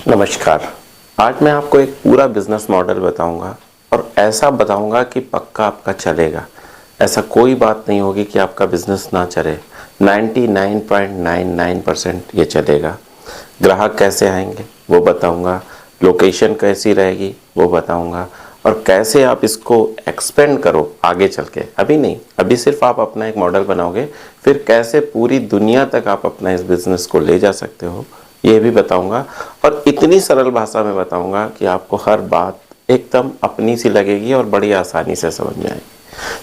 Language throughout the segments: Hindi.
नमस्कार। आज मैं आपको एक पूरा बिजनेस मॉडल बताऊंगा और ऐसा बताऊंगा कि पक्का आपका चलेगा। ऐसा कोई बात नहीं होगी कि आपका बिजनेस ना चले। 99.99% ये चलेगा। ग्राहक कैसे आएंगे वो बताऊंगा, लोकेशन कैसी रहेगी वो बताऊंगा और कैसे आप इसको एक्सपेंड करो आगे चल के। अभी नहीं, अभी सिर्फ आप अपना एक मॉडल बनाओगे, फिर कैसे पूरी दुनिया तक आप अपना इस बिज़नेस को ले जा सकते हो ये भी बताऊंगा। और इतनी सरल भाषा में बताऊंगा कि आपको हर बात एकदम अपनी सी लगेगी और बड़ी आसानी से समझ में आएगी।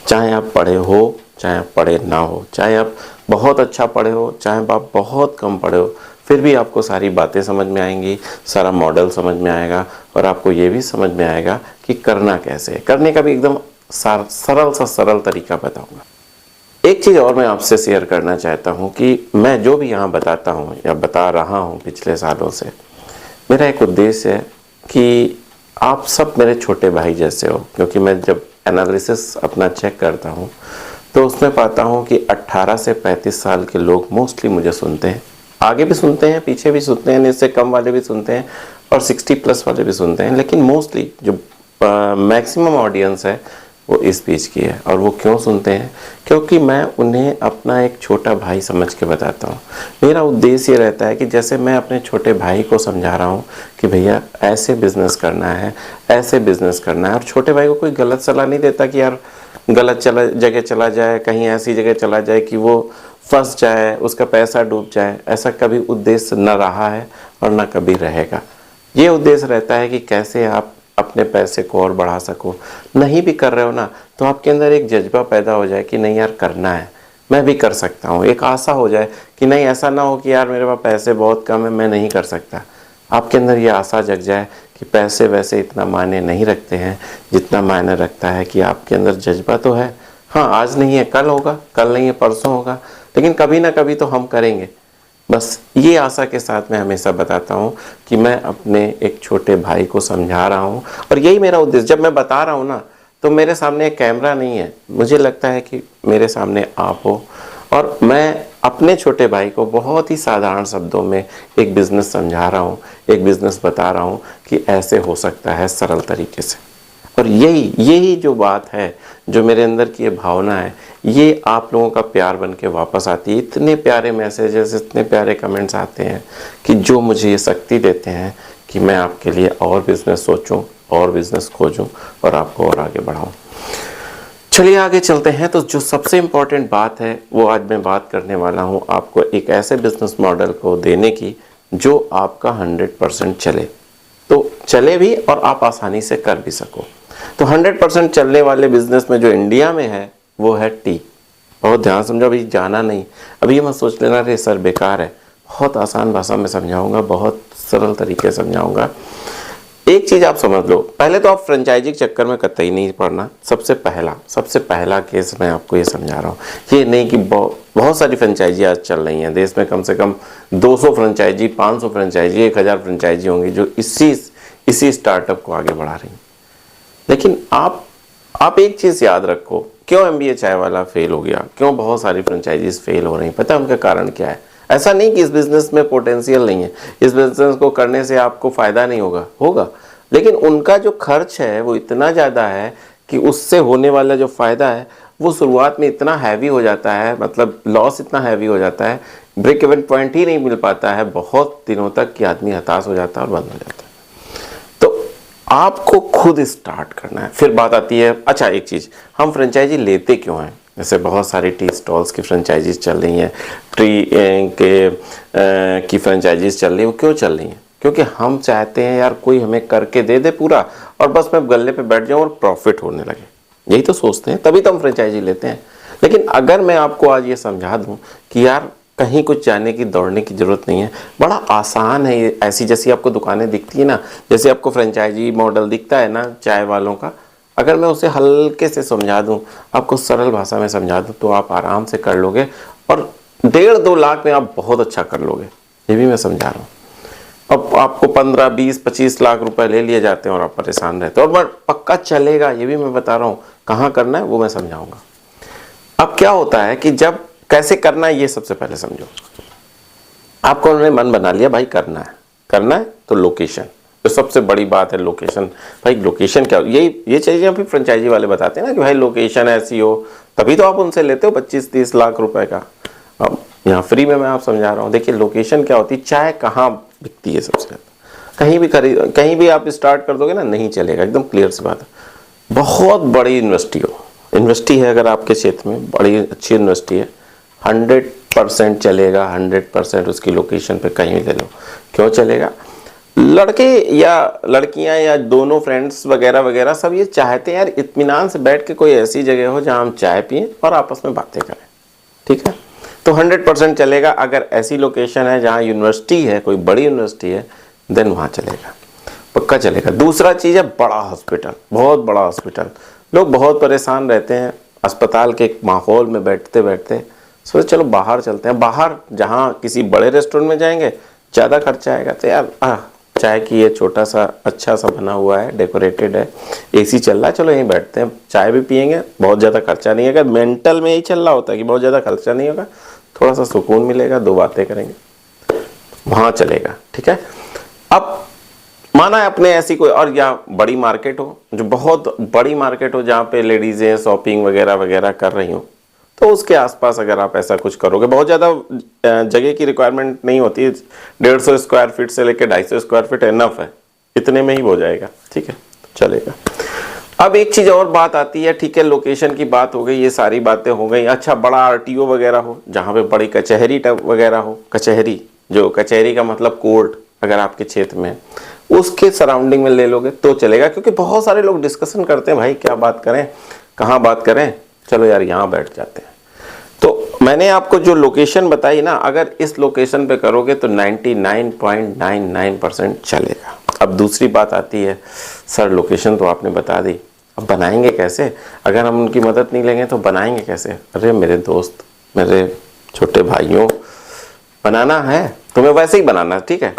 चाहे आप पढ़े हो, चाहे आप पढ़े ना हो, चाहे आप बहुत अच्छा पढ़े हो, चाहे आप बहुत कम पढ़े हो, फिर भी आपको सारी बातें समझ में आएंगी, सारा मॉडल समझ में आएगा और आपको ये भी समझ में आएगा कि करना कैसे है। करने का भी एकदम सरल तरीका बताऊंगा। एक चीज़ और मैं आपसे शेयर करना चाहता हूँ कि मैं जो भी यहाँ बताता हूँ या बता रहा हूँ पिछले सालों से, मेरा एक उद्देश्य है कि आप सब मेरे छोटे भाई जैसे हो। क्योंकि मैं जब एनालिसिस अपना चेक करता हूँ तो उसमें पाता हूँ कि 18 से 35 साल के लोग मोस्टली मुझे सुनते हैं। आगे भी सुनते हैं, पीछे भी सुनते हैं, इससे कम वाले भी सुनते हैं और 60+ वाले भी सुनते हैं। लेकिन मोस्टली जो मैक्सिमम ऑडियंस है वो इस बीच की है। और वो क्यों सुनते हैं? क्योंकि मैं उन्हें अपना एक छोटा भाई समझ के बताता हूँ। मेरा उद्देश्य ये रहता है कि जैसे मैं अपने छोटे भाई को समझा रहा हूँ कि भैया ऐसे बिज़नेस करना है, ऐसे बिज़नेस करना है, और छोटे भाई को कोई गलत सलाह नहीं देता कि यार गलत जगह चला जाए, कहीं ऐसी जगह चला जाए कि वो फंस जाए, उसका पैसा डूब जाए। ऐसा कभी उद्देश्य न रहा है और न कभी रहेगा। ये उद्देश्य रहता है कि कैसे आप अपने पैसे को और बढ़ा सको। नहीं भी कर रहे हो ना तो आपके अंदर एक जज्बा पैदा हो जाए कि नहीं यार करना है, मैं भी कर सकता हूँ। एक आशा हो जाए कि नहीं, ऐसा ना हो कि यार मेरे पास पैसे बहुत कम है, मैं नहीं कर सकता। आपके अंदर ये आशा जग जाए कि पैसे वैसे इतना मायने नहीं रखते हैं जितना मायने रखता है कि आपके अंदर जज्बा तो है। हाँ, आज नहीं है कल होगा, कल नहीं है परसों होगा, लेकिन कभी ना कभी तो हम करेंगे। बस ये आशा के साथ मैं हमेशा बताता हूँ कि मैं अपने एक छोटे भाई को समझा रहा हूँ और यही मेरा उद्देश्य। जब मैं बता रहा हूँ ना तो मेरे सामने एक कैमरा नहीं है, मुझे लगता है कि मेरे सामने आप हो और मैं अपने छोटे भाई को बहुत ही साधारण शब्दों में एक बिज़नेस समझा रहा हूँ, एक बिज़नेस बता रहा हूँ कि ऐसे हो सकता है सरल तरीके से। और यही जो बात है, जो मेरे अंदर की ये भावना है, ये आप लोगों का प्यार बन के वापस आती है। इतने प्यारे मैसेजेस, इतने प्यारे कमेंट्स आते हैं कि जो मुझे ये शक्ति देते हैं कि मैं आपके लिए और बिज़नेस सोचूं, और बिज़नेस खोजूं और आपको और आगे बढ़ाऊं। चलिए आगे चलते हैं। तो जो सबसे इम्पोर्टेंट बात है वो आज मैं बात करने वाला हूँ आपको एक ऐसे बिज़नेस मॉडल को देने की जो आपका 100% चले, तो चले भी और आप आसानी से कर भी सको। तो 100% चलने वाले बिजनेस में जो इंडिया में है वो है टी। बहुत ध्यान समझो, अभी जाना नहीं, अभी मत सोच लेना रे सर बेकार है। बहुत आसान भाषा में समझाऊंगा, बहुत सरल तरीके से समझाऊंगा। एक चीज़ आप समझ लो, पहले तो आप फ्रेंचाइजी के चक्कर में कतई नहीं पड़ना। सबसे पहला केस मैं आपको ये समझा रहा हूँ। ये नहीं कि बहुत सारी फ्रेंचाइजी आज चल रही हैं देश में, कम से कम 200 फ्रेंचाइजी, 500 फ्रेंचाइजी, 1000 फ्रेंचाइजी होंगी जो इसी स्टार्टअप को आगे बढ़ा रही हैं। लेकिन आप एक चीज़ याद रखो, क्यों MBA चाय वाला फेल हो गया, क्यों बहुत सारी फ्रेंचाइजीज फेल हो रही, पता है उनका कारण क्या है? ऐसा नहीं कि इस बिज़नेस में पोटेंशियल नहीं है, इस बिज़नेस को करने से आपको फ़ायदा नहीं होगा, लेकिन उनका जो खर्च है वो इतना ज़्यादा है कि उससे होने वाला जो फ़ायदा है वो शुरुआत में इतना हैवी हो जाता है, मतलब लॉस इतना हैवी हो जाता है, ब्रेक इवन पॉइंट ही नहीं मिल पाता है बहुत दिनों तक कि आदमी हताश हो जाता है और बंद हो जाता है। आपको खुद स्टार्ट करना है। फिर बात आती है, अच्छा एक चीज़, हम फ्रेंचाइजी लेते क्यों हैं? जैसे बहुत सारी टी स्टॉल्स की फ्रेंचाइजीज चल रही हैं, की फ्रेंचाइजीज चल रही हैं। वो क्यों चल रही हैं? क्योंकि हम चाहते हैं यार कोई हमें करके दे दे पूरा और बस मैं गल्ले पे बैठ जाऊँ और प्रॉफिट होने लगे। यही तो सोचते हैं, तभी तो हम फ्रेंचाइजी लेते हैं। लेकिन अगर मैं आपको आज ये समझा दूँ कि यार कहीं कुछ जाने की, दौड़ने की ज़रूरत नहीं है, बड़ा आसान है। ऐसी जैसी आपको दुकानें दिखती है ना, जैसे आपको फ्रेंचाइजी मॉडल दिखता है ना चाय वालों का, अगर मैं उसे हल्के से समझा दूं, आपको सरल भाषा में समझा दूं, तो आप आराम से कर लोगे और 1.5-2 लाख में आप बहुत अच्छा कर लोगे। ये भी मैं समझा रहा हूँ। अब आपको 15, 20, 25 लाख रुपए ले लिए जाते हैं और आप परेशान रहते हो, और पक्का चलेगा ये भी मैं बता रहा हूँ। कहाँ करना है वो मैं समझाऊँगा। अब क्या होता है कि जब कैसे करना है ये सबसे पहले समझो। आपको उन्होंने मन बना लिया भाई करना है, करना है तो लोकेशन, तो सबसे बड़ी बात है लोकेशन। भाई लोकेशन क्या, ये चीज़ें अभी फ्रेंचाइजी वाले बताते हैं ना कि भाई लोकेशन ऐसी हो, तभी तो आप उनसे लेते हो 25-30 लाख रुपए का। अब यहाँ फ्री में मैं आप समझा रहा हूँ। देखिए लोकेशन क्या होती है, चाय कहाँ बिकती है सबसे ज़्यादा, कहीं भी आप स्टार्ट कर दोगे ना नहीं चलेगा, एकदम क्लियर सी बात है। बहुत बड़ी यूनिवर्सिटी है अगर आपके क्षेत्र में, बड़ी अच्छी यूनिवर्सिटी है, 100% चलेगा, 100% उसकी लोकेशन पे कहीं भी ले लो। क्यों चलेगा? लड़के या लड़कियां या दोनों फ्रेंड्स वगैरह वगैरह सब ये चाहते हैं यार इत्मीनान से बैठ के कोई ऐसी जगह हो जहां हम चाय पिएं और आपस में बातें करें, ठीक है? तो 100% चलेगा। अगर ऐसी लोकेशन है जहां यूनिवर्सिटी है, कोई बड़ी यूनिवर्सिटी है, देन वहां चलेगा, पक्का चलेगा। दूसरा चीज़ है बड़ा हॉस्पिटल, बहुत बड़ा हॉस्पिटल। लोग बहुत परेशान रहते हैं अस्पताल के माहौल में बैठते बैठते, सोचे चलो बाहर चलते हैं। बाहर जहाँ किसी बड़े रेस्टोरेंट में जाएंगे ज़्यादा खर्चा आएगा, तो यार चाय की ये छोटा सा अच्छा सा बना हुआ है, डेकोरेटेड है, एसी चल रहा है, चलो यहीं बैठते हैं, चाय भी पियेंगे, बहुत ज़्यादा खर्चा नहीं है। अगर मेंटल में यही चल रहा होता है कि बहुत ज़्यादा खर्चा नहीं होगा, थोड़ा सा सुकून मिलेगा, 2 बातें करेंगे, वहाँ चलेगा, ठीक है? अब माना है अपने ऐसी कोई और या बड़ी मार्केट हो, जो बहुत बड़ी मार्केट हो जहाँ पे लेडीज़ें शॉपिंग वगैरह वगैरह कर रही हो, तो उसके आसपास अगर आप ऐसा कुछ करोगे, बहुत ज़्यादा जगह की रिक्वायरमेंट नहीं होती है, 150 स्क्वायर फीट से लेकर 250 स्क्वायर फीट इनफ है, इतने में ही हो जाएगा, ठीक है, चलेगा। अब एक चीज़ और बात आती है, ठीक है, लोकेशन की बात हो गई, ये सारी बातें हो गई। अच्छा बड़ा आरटीओ वगैरह हो, जहाँ पे बड़ी कचहरी वगैरह हो, कचहरी, जो कचहरी का मतलब कोर्ट अगर आपके क्षेत्र में, उसके सराउंडिंग में ले लोगे तो चलेगा। क्योंकि बहुत सारे लोग डिस्कशन करते हैं, भाई क्या बात करें, कहाँ बात करें, चलो यार यहाँ बैठ जाते हैं। तो मैंने आपको जो लोकेशन बताई ना, अगर इस लोकेशन पे करोगे तो 99.99% चलेगा। अब दूसरी बात आती है, सर लोकेशन तो आपने बता दी, अब बनाएंगे कैसे? अगर हम उनकी मदद नहीं लेंगे तो बनाएंगे कैसे? अरे मेरे दोस्त, मेरे छोटे भाइयों, बनाना है तुम्हें वैसे ही बनाना, ठीक है?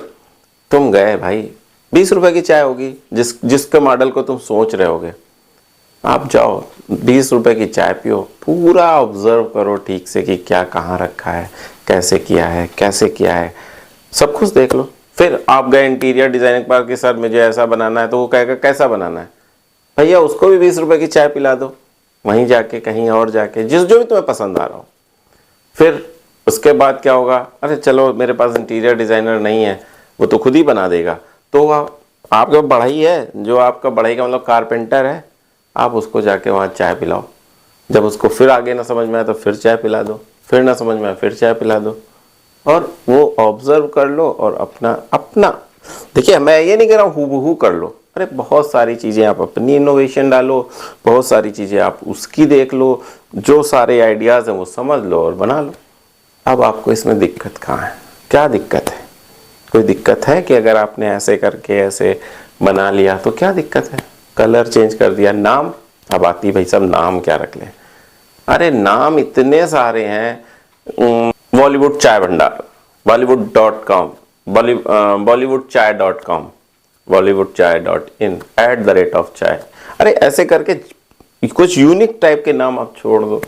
तुम गए भाई, 20 रुपए की चाय होगी, जिसके मॉडल को तुम सोच रहे होगे, आप जाओ 20 रुपए की चाय पियो, पूरा ऑब्जर्व करो ठीक से कि क्या कहाँ रखा है, कैसे किया है, सब कुछ देख लो। फिर आप गए इंटीरियर डिजाइनिंग पार्क के, सर मुझे ऐसा बनाना है, तो वो कहेगा कैसा बनाना है? भैया उसको भी 20 रुपए की चाय पिला दो, वहीं जाके कहीं और जाके, जो भी तुम्हें पसंद आ रहा हो। फिर उसके बाद क्या होगा? अरे चलो मेरे पास इंटीरियर डिजाइनर नहीं है, वो तो खुद ही बना देगा। तो आपका बढ़ई है, जो आपका बढ़ई का मतलब कारपेंटर है, आप उसको जाके वहाँ चाय पिलाओ। जब उसको फिर आगे ना समझ में आए तो फिर चाय पिला दो, फिर ना समझ में आए फिर चाय पिला दो, और वो ऑब्जर्व कर लो और अपना देखिए, मैं ये नहीं कह रहा हूँ हूबहू कर लो, अरे बहुत सारी चीज़ें आप अपनी इनोवेशन डालो, बहुत सारी चीज़ें आप उसकी देख लो, जो सारे आइडियाज़ हैं वो समझ लो और बना लो। अब आपको इसमें दिक्कत कहाँ है? क्या दिक्कत है? कोई दिक्कत है कि अगर आपने ऐसे करके ऐसे बना लिया तो क्या दिक्कत है? कलर चेंज कर दिया, नाम, अब आती भाई सब नाम क्या रख लें? अरे नाम इतने सारे हैं, बॉलीवुड चाय भंडार, bollywood.com, bollywoodchai.com, bollywoodchai.in, @चाय। अरे ऐसे करके कुछ यूनिक टाइप के नाम आप छोड़ दो,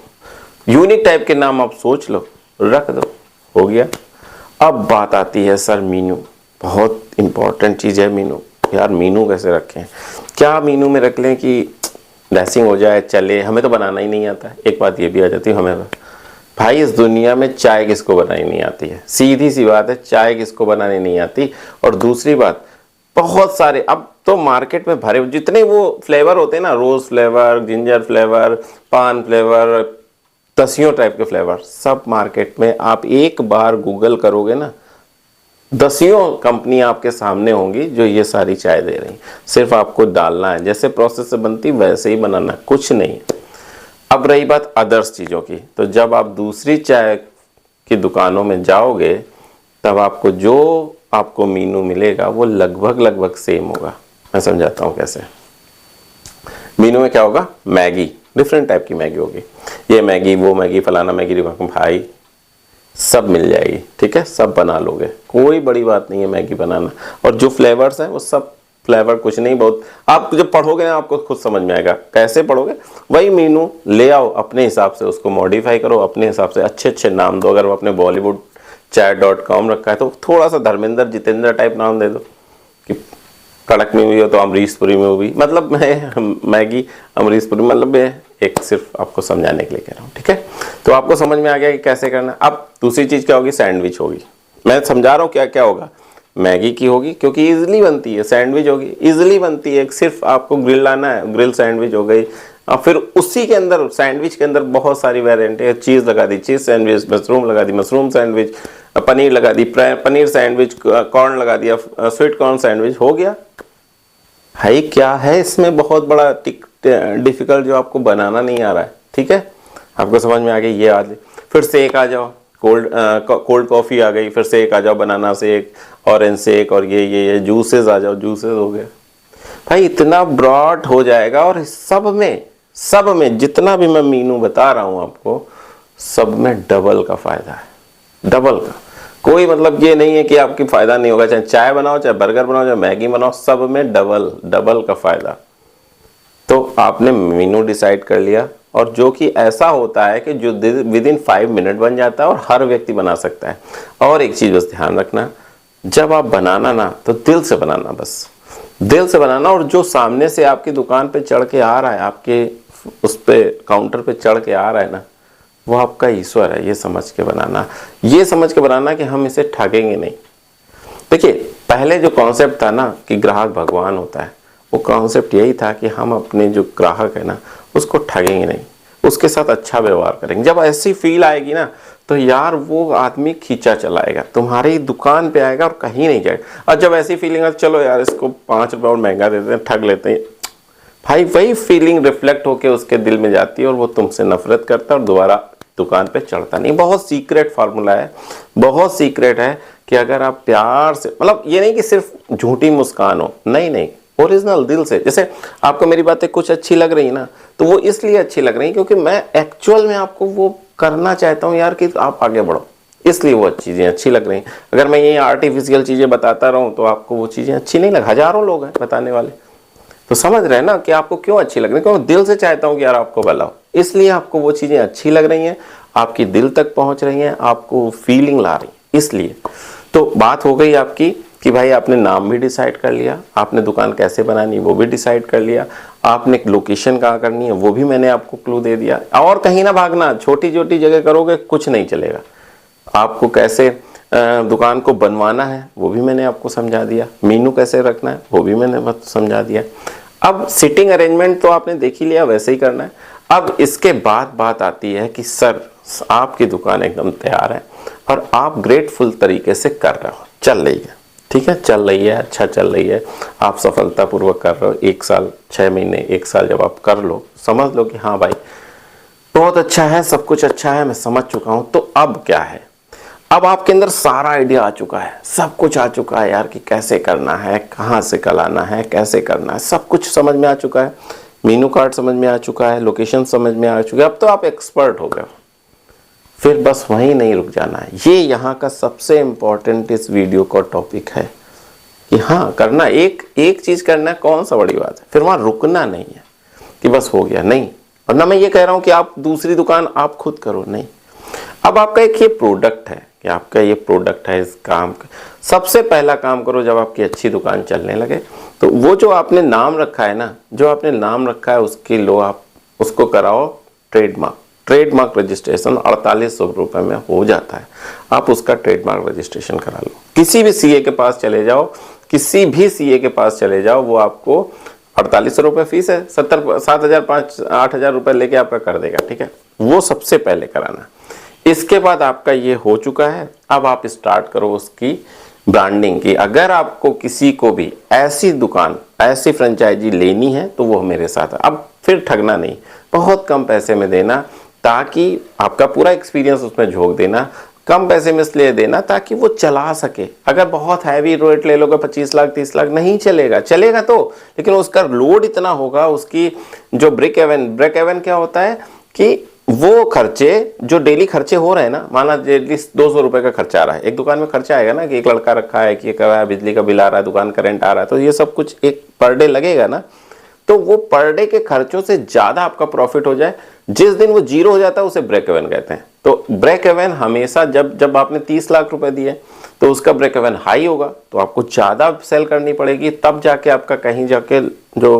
यूनिक टाइप के नाम आप सोच लो, रख दो, हो गया। अब बात आती है सर मीनू, बहुत इंपॉर्टेंट चीज़ है मीनू। यार मीनू कैसे रखें, क्या मीनू में रख लें कि ड्रेसिंग हो जाए, चले? हमें तो बनाना ही नहीं आता। एक बात ये भी आ जाती है हमें, भाई इस दुनिया में चाय किसको बनानी नहीं आती है? सीधी सी बात है, चाय किसको बनानी नहीं आती। और दूसरी बात, बहुत सारे अब तो मार्केट में भरे जितने वो फ्लेवर होते हैं ना, रोज फ्लेवर, जिंजर फ्लेवर, पान फ्लेवर, दसियों टाइप के फ्लेवर, सब मार्केट में आप एक बार गूगल करोगे ना, दसियों कंपनी आपके सामने होंगी जो ये सारी चाय दे रही। सिर्फ आपको डालना है, जैसे प्रोसेस से बनती वैसे ही बनाना, कुछ नहीं। अब रही बात अदर्स चीज़ों की, तो जब आप दूसरी चाय की दुकानों में जाओगे तब आपको जो आपको मीनू मिलेगा वो लगभग सेम होगा। मैं समझाता हूँ कैसे। मीनू में क्या होगा? मैगी, डिफरेंट टाइप की मैगी होगी, ये मैगी, वो मैगी, फलाना मैगी, भाई सब मिल जाएगी, ठीक है, सब बना लोगे, कोई बड़ी बात नहीं है मैगी बनाना। और जो फ्लेवर्स हैं वो सब फ्लेवर कुछ नहीं, बहुत आप जब पढ़ोगे ना आपको खुद समझ में आएगा। कैसे पढ़ोगे? वही मीनू ले आओ, अपने हिसाब से उसको मॉडिफाई करो, अपने हिसाब से अच्छे अच्छे नाम दो। अगर वो अपने बॉलीवुड chat.com रखा है तो थोड़ा सा धर्मेंद्र जितेंद्र टाइप नाम दे दो कि कड़क में हुई हो तो अमरीशपुरी में हुई, मतलब मैं मैगी अमरीशपुरी, मतलब मैं एक सिर्फ आपको समझाने के लिए कह रहा हूँ, ठीक है। तो आपको समझ में आ गया कि कैसे करना। अब दूसरी चीज़ क्या होगी, सैंडविच होगी। मैं समझा रहा हूँ क्या क्या होगा। मैगी की होगी क्योंकि इजीली बनती है, सैंडविच होगी इजीली बनती है, सिर्फ आपको ग्रिल लाना है, ग्रिल सैंडविच हो गई। और फिर उसी के अंदर सैंडविच के अंदर बहुत सारी वेरिएंट है, चीज़ लगा दी चीज़ सैंडविच, मशरूम लगा दी मशरूम सैंडविच, पनीर लगा दी पनीर सैंडविच, कॉर्न लगा दिया स्वीट कॉर्न सैंडविच, हो गया। भाई क्या है इसमें बहुत बड़ा डिफिकल्ट जो आपको बनाना नहीं आ रहा है, ठीक है। आपको समझ में आ गई ये आज। फिर सेक आ जाओ, कोल्ड कॉफ़ी आ गई, फिर सेक आ जाओ, बनाना सेक, ऑरेंज सेक, और ये जूसेस आ जाओ, जूसेस हो गया। भाई इतना ब्रॉड हो जाएगा। और सब में जितना भी मैं मीनू बता रहा हूं आपको, सब में डबल का फायदा है, डबल का। कोई मतलब ये नहीं है कि आपकी फायदा नहीं होगा, चाहे चाय बनाओ, चाहे बर्गर बनाओ, चाहे मैगी बनाओ, सब में डबल का फायदा। तो आपने मेनू डिसाइड कर लिया, और जो कि ऐसा होता है कि जो विद इन 5 मिनट बन जाता है और हर व्यक्ति बना सकता है। और एक चीज बस ध्यान रखना, जब आप बनाना ना तो दिल से बनाना, बस दिल से बनाना। और जो सामने से आपकी दुकान पे चढ़ के आ रहा है, आपके उस पे काउंटर पे चढ़ के आ रहा है ना, वो आपका ईश्वर है, ये समझ के बनाना। ये समझ के बनाना कि हम इसे ठगेंगे नहीं। देखिए पहले जो कॉन्सेप्ट था ना कि ग्राहक भगवान होता है, वो कॉन्सेप्ट यही था कि हम अपने जो ग्राहक है ना उसको ठगेंगे नहीं, उसके साथ अच्छा व्यवहार करेंगे। जब ऐसी फील आएगी ना तो यार वो आदमी खींचा चलाएगा, तुम्हारी दुकान पे आएगा और कहीं नहीं जाएगा। और जब ऐसी फीलिंग है चलो यार इसको 5 रुपये और महंगा देते हैं, ठग लेते हैं, भाई वही फीलिंग रिफ्लेक्ट होके उसके दिल में जाती है और वो तुमसे नफरत करता है और दोबारा दुकान पे चढ़ता नहीं। बहुत सीक्रेट फार्मूला है, बहुत सीक्रेट है कि अगर आप प्यार से, मतलब ये नहीं कि सिर्फ झूठी मुस्कान हो, नहीं, ओरिजिनल दिल से। जैसे आपको मेरी बातें कुछ अच्छी लग रही ना, तो वो इसलिए अच्छी लग रही क्योंकि मैं एक्चुअल में आपको वो करना चाहता हूँ यार कि आप आगे बढ़ो, इसलिए वो चीज़ें अच्छी लग रही। अगर मैं ये आर्टिफिशियल चीज़ें बताता रहूँ तो आपको वो चीज़ें अच्छी नहीं लग, हजारों लोग हैं बताने वाले। तो समझ रहे हैं ना कि आपको क्यों अच्छी लग रही है, क्योंकि दिल से चाहता हूँ कि यार आपको भला हो, इसलिए आपको वो चीज़ें अच्छी लग रही हैं, आपकी दिल तक पहुँच रही हैं, आपको फीलिंग ला रही, इसलिए। तो बात हो गई आपकी कि भाई आपने नाम भी डिसाइड कर लिया, आपने दुकान कैसे बनानी वो भी डिसाइड कर लिया, आपने लोकेशन कहाँ करनी है वो भी मैंने आपको क्लू दे दिया। और कहीं ना भागना, छोटी छोटी जगह करोगे कुछ नहीं चलेगा। आपको कैसे दुकान को बनवाना है वो भी मैंने आपको समझा दिया, मेनू कैसे रखना है वो भी मैंने समझा दिया। अब सिटिंग अरेंजमेंट तो आपने देख ही लिया, वैसे ही करना है। अब इसके बाद बात आती है कि सर आपकी दुकान एकदम तैयार है और आप ग्रेटफुल तरीके से कर रहे हो, चल रही है, ठीक है, चल रही है, अच्छा चल रही है, आप सफलतापूर्वक कर रहे हो। 1 साल 6 महीने 1 साल जब आप कर लो, समझ लो कि हाँ भाई बहुत अच्छा है, सब कुछ अच्छा है, मैं समझ चुका हूं। तो अब क्या है, अब आपके अंदर सारा आइडिया आ चुका है, सब कुछ आ चुका है यार कि कैसे करना है, कहाँ से लाना है, कैसे करना है, सब कुछ समझ में आ चुका है, मेनू कार्ड समझ में आ चुका है, लोकेशन समझ में आ चुका है। अब तो आप एक्सपर्ट हो गए, फिर बस वहीं नहीं रुक जाना है। ये यहाँ का सबसे इम्पोर्टेंट इस वीडियो का टॉपिक है कि हाँ करना, एक चीज करना है, कौन सा बड़ी बात है, फिर वहां रुकना नहीं है कि बस हो गया, नहीं। और ना मैं ये कह रहा हूं कि आप दूसरी दुकान आप खुद करो, नहीं। अब आपका एक ये प्रोडक्ट है कि आपका ये प्रोडक्ट है, इस काम का सबसे पहला काम करो जब आपकी अच्छी दुकान चलने लगे, तो वो जो आपने नाम रखा है ना, जो आपने नाम रखा है उसके लो आप उसको कराओ ट्रेडमार्क रजिस्ट्रेशन। 4800 रुपये में हो जाता है, आप उसका ट्रेडमार्क रजिस्ट्रेशन करा लो। किसी भी सीए के पास चले जाओ, किसी भी सीए के पास चले जाओ, वो आपको 4800 रुपये फीस है, 7,000-8,000 रुपये लेके आपका कर देगा, ठीक है। वो सबसे पहले कराना। इसके बाद आपका ये हो चुका है, अब आप स्टार्ट करो उसकी ब्रांडिंग की। अगर आपको किसी को भी ऐसी दुकान, ऐसी फ्रेंचाइजी लेनी है तो वो मेरे साथ है। अब फिर ठगना नहीं, बहुत कम पैसे में देना, ताकि आपका पूरा एक्सपीरियंस उसमें झोंक देना, कम पैसे में इसलिए देना ताकि वो चला सके। अगर बहुत हैवी रेट ले लोगे 25 लाख 30 लाख, नहीं चलेगा, चलेगा तो, लेकिन उसका लोड इतना होगा, उसकी जो ब्रेक एवन क्या होता है कि वो खर्चे जो डेली खर्चे हो रहे हैं ना, माना डेली 200 रुपए का खर्चा आ रहा है, एक दुकान में खर्चा आएगा ना कि एक लड़का रखा है, कि बिजली का बिल आ रहा है, दुकान का रेंट आ रहा है, तो ये सब कुछ 1 पर डे लगेगा ना। तो वो पर डे के खर्चों से ज्यादा आपका प्रॉफिट हो जाए जिस दिन वो जीरो हो जाता है उसे ब्रेक इवन कहते हैं। तो ब्रेक इवन हमेशा जब आपने 30 लाख रुपए दिए तो उसका ब्रेक इवन हाई होगा, तो आपको ज़्यादा सेल करनी पड़ेगी, तब जाके आपका कहीं जाके जो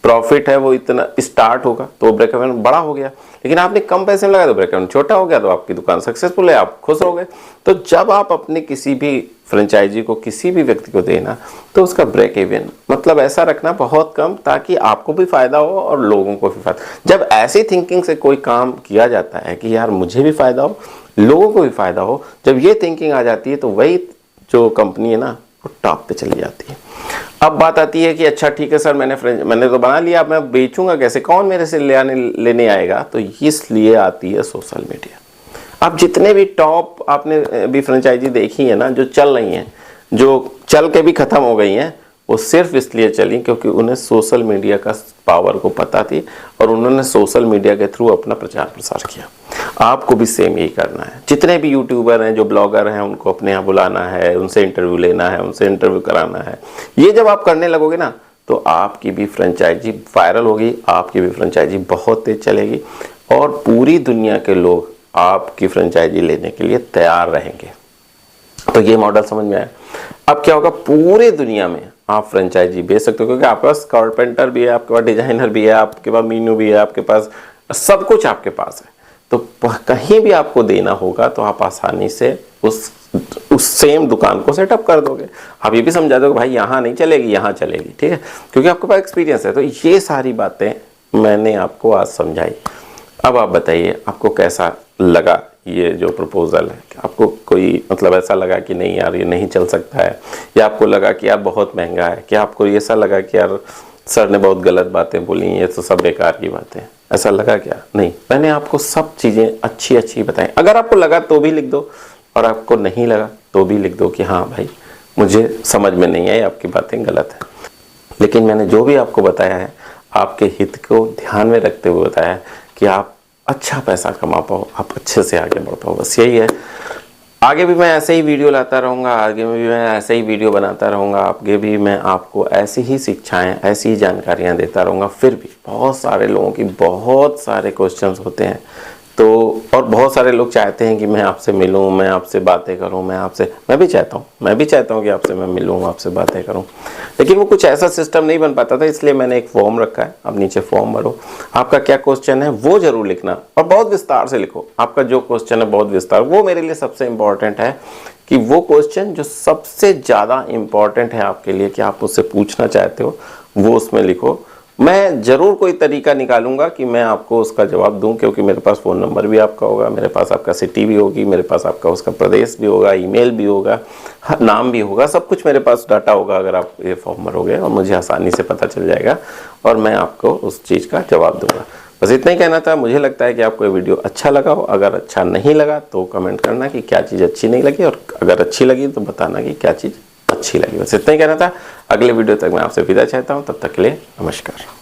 प्रॉफिट है वो इतना स्टार्ट होगा, तो ब्रेक इवन बड़ा हो गया। लेकिन आपने कम पैसे में लगाया तो ब्रेक इवन छोटा हो गया, तो आपकी दुकान सक्सेसफुल है, आप खुश हो गए। तो जब आप अपने किसी भी फ्रेंचाइजी को किसी भी व्यक्ति को देना तो उसका ब्रेक इवन मतलब ऐसा रखना बहुत कम, ताकि आपको भी फायदा हो और लोगों को भी फायदा। जब ऐसी थिंकिंग से कोई काम किया जाता है कि यार मुझे भी फायदा हो, लोगों को भी फायदा हो, जब ये थिंकिंग आ जाती है तो वही जो कंपनी है ना वो टॉप पे चली जाती है। अब बात आती है कि अच्छा ठीक है सर, मैंने तो बना लिया, अब मैं बेचूंगा कैसे, कौन मेरे से लेने आएगा? तो इसलिए आती है सोशल मीडिया। अब जितने भी टॉप आपने भी फ्रेंचाइजी देखी है ना, जो चल रही हैं, जो चल के भी खत्म हो गई हैं, वो सिर्फ इसलिए चली क्योंकि उन्हें सोशल मीडिया का पावर को पता थी और उन्होंने सोशल मीडिया के थ्रू अपना प्रचार प्रसार किया। आपको भी सेम यही करना है। जितने भी यूट्यूबर हैं, जो ब्लॉगर हैं, उनको अपने यहाँ बुलाना है, उनसे इंटरव्यू लेना है, उनसे इंटरव्यू कराना है। ये जब आप करने लगोगे ना तो आपकी भी फ्रेंचाइजी वायरल होगी, आपकी भी फ्रेंचाइजी बहुत तेज चलेगी और पूरी दुनिया के लोग आपकी फ्रेंचाइजी लेने के लिए तैयार रहेंगे। तो ये मॉडल समझ में आया। अब क्या होगा, पूरी दुनिया में आप फ्रेंचाइजी बेच सकते हो, क्योंकि आपके पास कारपेंटर भी है, आपके पास डिजाइनर भी है, आपके पास मीनू भी है, आपके पास सब कुछ आपके पास है। तो कहीं भी आपको देना होगा तो आप आसानी से उस सेम दुकान को सेटअप कर दोगे। आप ये भी समझा दोगे भाई यहाँ नहीं चलेगी, यहाँ चलेगी, ठीक है, क्योंकि आपके पास एक्सपीरियंस है। तो ये सारी बातें मैंने आपको आज समझाई। अब आप बताइए आपको कैसा लगा ये जो प्रपोजल है? आपको कोई मतलब ऐसा लगा कि नहीं यार ये नहीं चल सकता है, या आपको लगा कि यार बहुत महंगा है, क्या आपको ऐसा लगा कि यार सर ने बहुत गलत बातें बोली, ये तो सब बेकार की बातें, ऐसा लगा क्या? नहीं, मैंने आपको सब चीज़ें अच्छी अच्छी बताई। अगर आपको लगा तो भी लिख दो और आपको नहीं लगा तो भी लिख दो कि हाँ भाई मुझे समझ में नहीं आई, आपकी बातें गलत है। लेकिन मैंने जो भी आपको बताया है आपके हित को ध्यान में रखते हुए बताया है कि आप अच्छा पैसा कमा पाओ, आप अच्छे से आगे बढ़ पाओ, बस यही है। आगे भी मैं ऐसे ही वीडियो लाता रहूँगा, आगे भी मैं ऐसे ही वीडियो बनाता रहूँगा, आगे भी मैं आपको ऐसी ही शिक्षाएं, ऐसी ही जानकारियाँ देता रहूँगा। फिर भी बहुत सारे लोगों की बहुत सारे क्वेश्चंस होते हैं, तो और बहुत सारे लोग चाहते हैं कि मैं आपसे मिलूं, मैं आपसे बातें करूं, मैं भी चाहता हूं कि आपसे मैं मिलूं, आपसे बातें करूं, लेकिन वो कुछ ऐसा सिस्टम नहीं बन पाता था। इसलिए मैंने एक फॉर्म रखा है, अब नीचे फॉर्म भरो, आपका क्या क्वेश्चन है वो जरूर लिखना और बहुत विस्तार से लिखो। आपका जो क्वेश्चन है बहुत विस्तार, वो मेरे लिए सबसे इंपॉर्टेंट है कि वो क्वेश्चन जो सबसे ज़्यादा इंपॉर्टेंट है आपके लिए कि आप उससे पूछना चाहते हो वो उसमें लिखो। मैं ज़रूर कोई तरीका निकालूंगा कि मैं आपको उसका जवाब दूं, क्योंकि मेरे पास फ़ोन नंबर भी आपका होगा, मेरे पास आपका सिटी भी होगी, मेरे पास आपका उसका प्रदेश भी होगा, ईमेल भी होगा, नाम भी होगा, सब कुछ मेरे पास डाटा होगा। अगर आप ये फॉर्म भरोगे और मुझे आसानी से पता चल जाएगा और मैं आपको उस चीज़ का जवाब दूंगा। बस इतना ही कहना था। मुझे लगता है कि आपको ये वीडियो अच्छा लगा हो। अगर अच्छा नहीं लगा तो कमेंट करना कि क्या चीज़ अच्छी नहीं लगी, और अगर अच्छी लगी तो बताना कि क्या चीज़ अच्छी लगी। बस इतना ही कहना था। अगले वीडियो तक मैं आपसे विदा चाहता हूँ, तब तक के लिए नमस्कार।